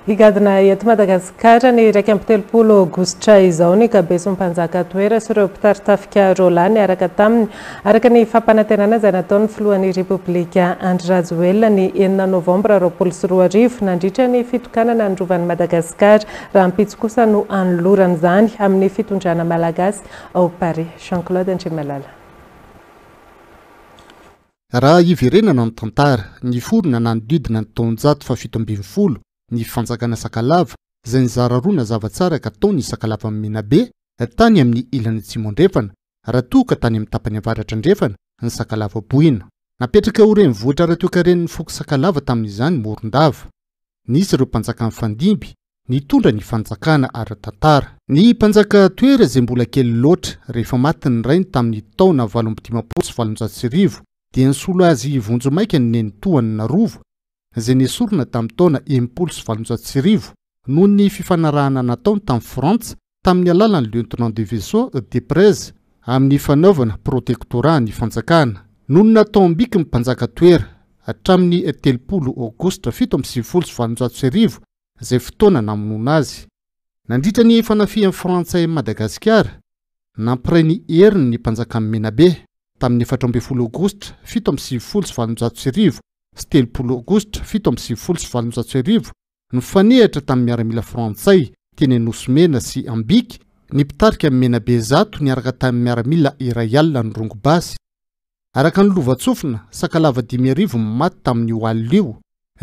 Higadina eto Madagasikara ny 20 Aogositra izao ny gabeson'ny mpanjaka toera sy ireo mpitaritafika Rola niaraka taminy araka ny fampanantenana izay nataon'ny filohan'ny Repoblika Andry Rajoelina ny 9 Novambra 2024 nandritra ny fitokanana ny rovan'ny Madagasikara raha ampitso kosa no anolorana izany amin'ny fitondrana malagasy ao Paris. Jean-Claude Njimalala. Raha iverenana ny tantara ny forona nanodidina ny taonjato fa 17 ny fanjakana Sakalava izay nizara roa na zavatsara ka taony Sakalava amin'ny Menabe tany amin'ny ilany Tsimondrefana raha toka tany amin'ny tapany avaratra andrefana ny Sakalava Boina. Napetraka ho renivohitra raha toekaren'ny foko Sakalava tamin'izany Morondava. Nisy ireo mpanjaka mifandimby nitondra ny fanjakana ara-tantara. Ny mpanjaka toera izay mbola kely loatra rehefa maty ny rainy tamin'ny taona 1879 dia nisolo azy vonjo maika ny nenitohany na rovo izay nesorona tamin'ny taona 1879 noho ny fifanarahana nataony tamin'ny Frantsa tamin'ny alalan'ny lieutenant de vaisseau de Preze amin'ny fanaovana protektorat ny fanjakana. Noho nataom-biky ny mpanjaka toera hatramin'ny 30 Aogositra 1779 izay fotoana namonoana azy. Nandritra ny fanafihan'ny Frantsay Madagasikara nampiray ny heriny ny mpanjaka Menabe tamin'ny 14 Aogositra 1779 sy 30 Aogositra 1779 nifanehatra tamin'ny miaramila Frantsay teny Nosomena sy Ambiky ny mpitarika amin'ny Menabe zato niaraka tamin'ny miaramila iray alina ny Rongobasy. Araka ny lovatsofina Sakalava 10 maty tamin'ny Oalio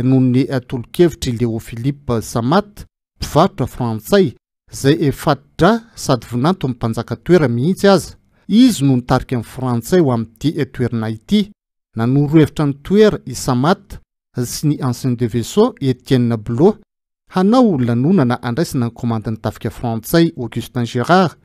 noho ny tolokevitry Leo Philippe Samat mpivarotra Frantsay izay efatidra sady vonanto amin'ny mpanjaka toera mihitsy aza. Izy no nitarika amin'ny Frantsay ho amin'ity toerana ity. Nanoro-hevitra ny toera i Samat sy ny ancien de vaisseau Etienne Blot hanao lanonana andraisana ny komandany tafika Frantsay Augustin Gérard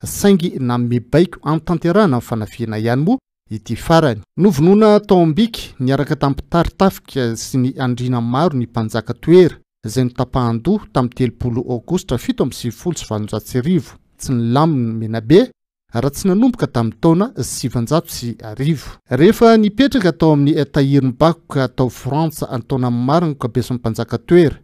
saingy namebaiko amtanterahana amin'ny fanafiana ihany moa ity farany. Novonoana taom-biky niaraka tamin'ny mpitaritafika sy ny andriana maro ny mpanjaka toera izay notapahan-doha tamin'ny 30 Aogositra 1779 tsy nilaminy Menabe raha tsy nanomboka tamin'ny taona 710. Rehefa nipetraka tao amin'ny tahirin'ny bakoka tao Frantsa antaona marina ny gabeson'ny mpanjaka toera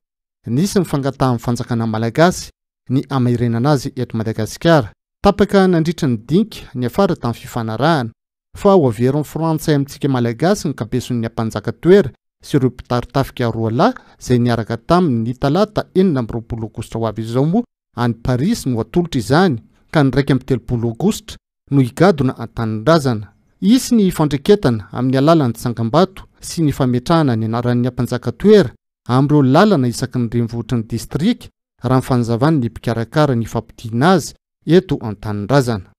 nisy ny fangatahan'ny fanjakana malagasy ny amairenana azy eto Madagasikara. Tapaka nandritra ny dinka ny afara tamin'ny fifanarahana fa ho averin'ny Frantsay amintsika malagasy ny gabeson'ny mpanjaka toera sy ireo mpitaritafika Rola izay niaraka tamin'ny talata 9 Aogositra ho avy izao moa any Paris no atolotra izany ka ny 30 Aogositra no higadona an-tanindrazana. Isy ny fandreketana amin'ny alalan'ny tsangam-bato sy ny fametrahana ny anaran'ny mpanjaka toera amin'ireo lalana isaky ny renivohitry ny distrika raha ny fanazavany ny mpikarakara ny fampidiana azy eto an-tanindrazana.